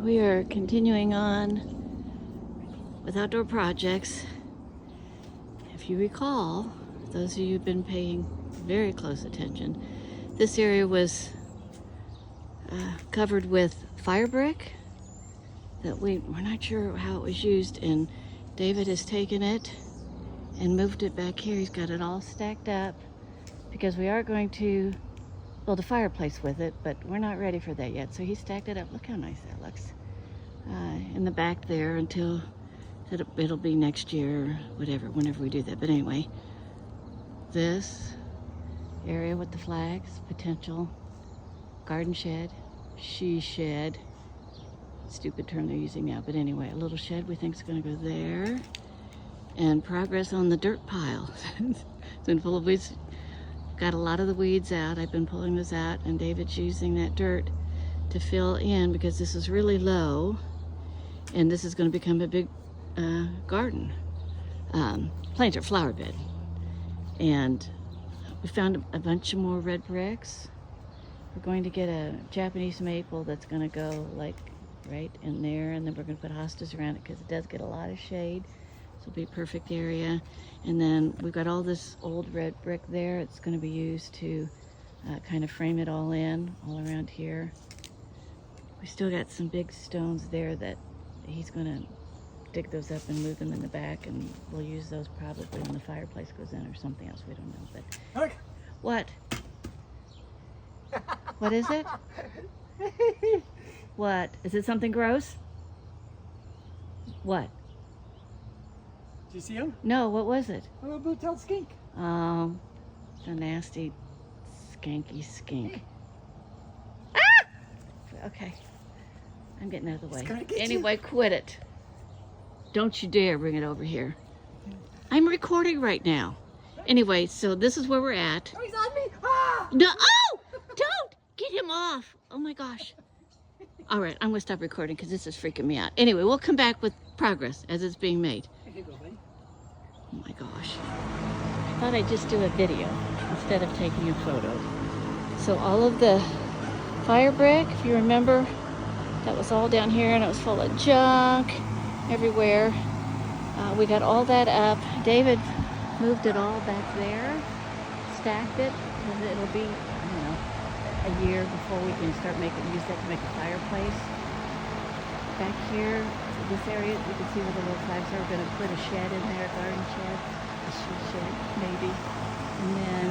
We are continuing on with outdoor projects. If you recall, those of you who've been paying very close attention, this area was covered with firebrick that we're not sure how it was used, and David has taken it and moved it back here. He's got it all stacked up because we are going to build a fireplace with it, but we're not ready for that yet. So he stacked it up. Look how nice that looks in the back there until it'll be next year or whatever, whenever we do that. But anyway, this area with the flags, potential garden shed, she shed, stupid term they're using now, but anyway, a little shed we think is going to go there. And progress on the dirt pile. It's been full of weeds. Got a lot of the weeds out. I've been pulling those out, and David's using that dirt to fill in because this is really low, and this is going to become a big garden, planter flower bed. And we found a bunch of more red bricks. We're going to get a Japanese maple that's going to go like right in there, and then we're going to put hostas around it because it does get a lot of shade. So it'll be a perfect area. And then we've got all this old red brick there. It's going to be used to kind of frame it all in, all around here. We still got some big stones there that he's going to dig those up and move them in the back, and we'll use those probably when the fireplace goes in or something else. We don't know. But Look. What? What is it? What? Is it something gross? What? Did you see him? No, what was it? A little blue-tailed skink. Oh, the nasty, skanky skink. Ah! Okay, I'm getting out of the way. It's gonna get Anyway, quit it. Don't you dare bring it over here. I'm recording right now. Anyway, so this is where we're at. Oh, he's on me! Ah! No, oh! Don't! Get him off! Oh my gosh. All right, I'm gonna stop recording because this is freaking me out. Anyway, we'll come back with progress as it's being made. Here you go, buddy. Oh my gosh. I thought I'd just do a video instead of taking a photo. So all of the fire brick, if you remember, that was all down here and it was full of junk everywhere. We got all that up. David moved it all back there, stacked it, because it'll be, I don't know, a year before we can start use that to make a fireplace. Back here, this area, you can see where the little flags are. We're going to put a shed in there, a garden shed, a she shed, maybe. And then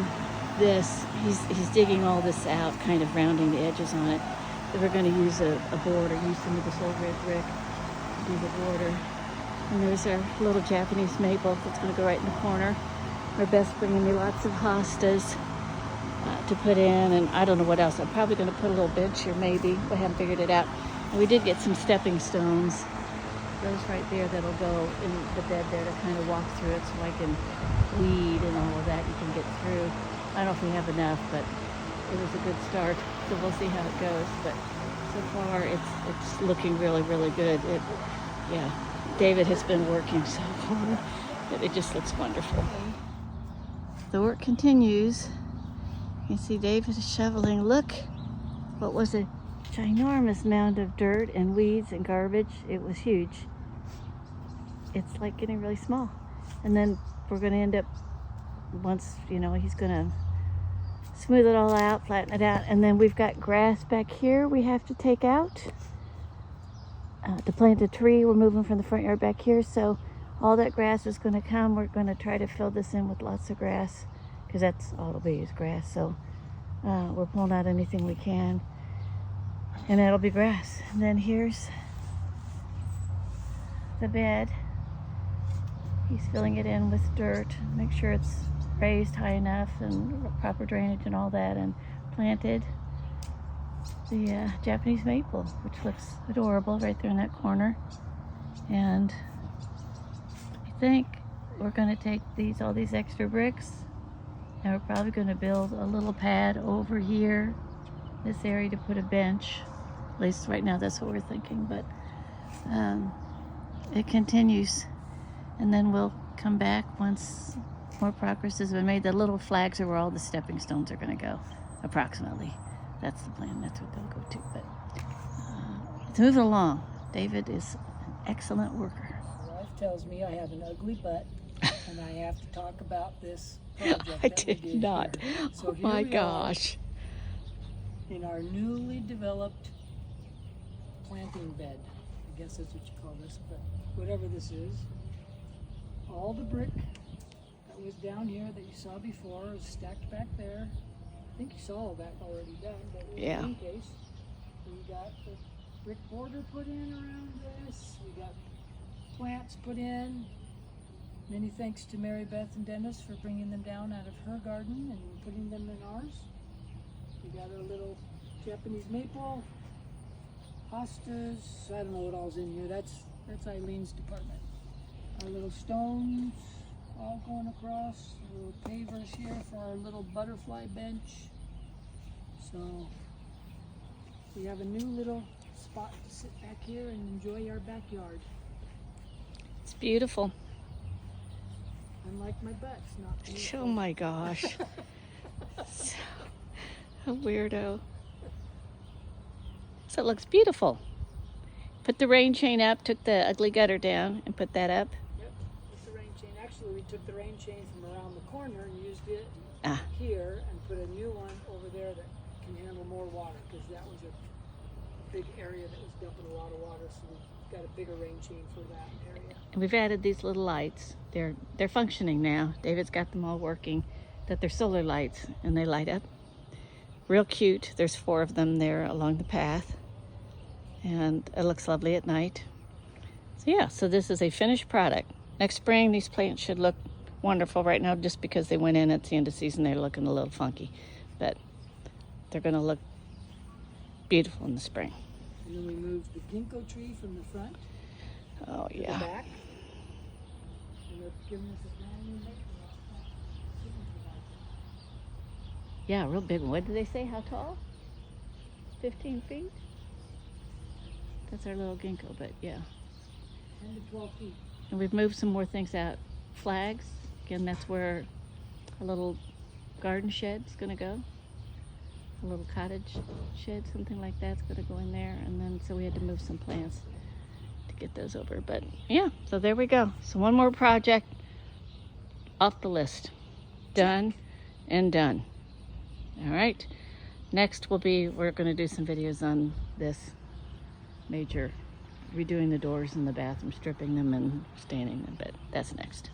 this, he's digging all this out, kind of rounding the edges on it. Then we're going to use a border, use some of this old red brick to do the border. And there's our little Japanese maple that's going to go right in the corner. Our Beth's bringing me lots of hostas to put in, and I don't know what else. I'm probably going to put a little bench here, maybe. We haven't figured it out. And we did get some stepping stones. Those right there that'll go in the bed there to kind of walk through it so I can weed and all of that. You can get through. I don't know if we have enough, but it was a good start. So we'll see how it goes. But so far, it's looking really, really good. Yeah, David has been working so hard that it just looks wonderful. The work continues. You can see David is shoveling. Look, what was a ginormous mound of dirt and weeds and garbage. It was huge. It's like getting really small. And then we're going to end up, once, you know, he's going to smooth it all out, flatten it out. And then we've got grass back here we have to take out to plant a tree. We're moving from the front yard back here. So all that grass is going to come. We're going to try to fill this in with lots of grass because that's all it'll be is grass. So we're pulling out anything we can. And that'll be grass. And then here's the bed. He's filling it in with dirt. Make sure it's raised high enough and proper drainage and all that. And planted the Japanese maple, which looks adorable right there in that corner. And I think we're going to take all these extra bricks, and we're probably going to build a little pad over here, this area, to put a bench. At least right now that's what we're thinking, but it continues. And then we'll come back once more progress has been made. The little flags are where all the stepping stones are going to go, approximately. That's the plan. That's what they'll go to. But It's moving along. David is an excellent worker. My wife tells me I have an ugly butt, and I have to talk about this project I that we did not. here. So Oh here my we are gosh. in our newly developed planting bed. I guess that's what you call this, but whatever this is. All the brick that was down here that you saw before is stacked back there. I think you saw all that already done, but Yeah. in case. We got the brick border put in around this. We got plants put in. Many thanks to Mary Beth and Dennis for bringing them down out of her garden and putting them in ours. We got our little Japanese maple, hostas. I don't know what all's in here. That's Eileen's department. Our little stones all going across. Little pavers here for our little butterfly bench. So we have a new little spot to sit back here and enjoy our backyard. It's beautiful. Unlike my butt, it's not Oh beautiful. my gosh. So, a weirdo. So it looks beautiful. Put the rain chain up, took the ugly gutter down and put that up. Yep, it's the rain chain. Actually, we took the rain chain from around the corner and used it Ah. here and put a new one over there that can handle more water, because that was a big area that was dumping a lot of water, so we got a bigger rain chain for that area. And we've added these little lights. They're functioning now. David's got them all working. That they're solar lights and they light up. Real cute. There's 4 of them there along the path. And it looks lovely at night. So yeah, so this is a finished product. Next spring, these plants should look wonderful. Right now, just because they went in at the end of season, they're looking a little funky. But they're gonna look beautiful in the spring. And then we moved the ginkgo tree from the front Oh to the yeah. back. And they're giving us a brand new maple. Yeah, real big one. What did they say? How tall? 15 feet? That's our little ginkgo, but yeah. 10 to 12 feet. And we've moved some more things out. Flags. Again, that's where a little garden shed's gonna go. A little cottage shed, something like that's gonna go in there. And then, so we had to move some plants to get those over. But yeah, so there we go. So one more project off the list. Done and done. All right. Next we're gonna do some videos on this major redoing the doors in the bathroom, stripping them and staining them, but that's next.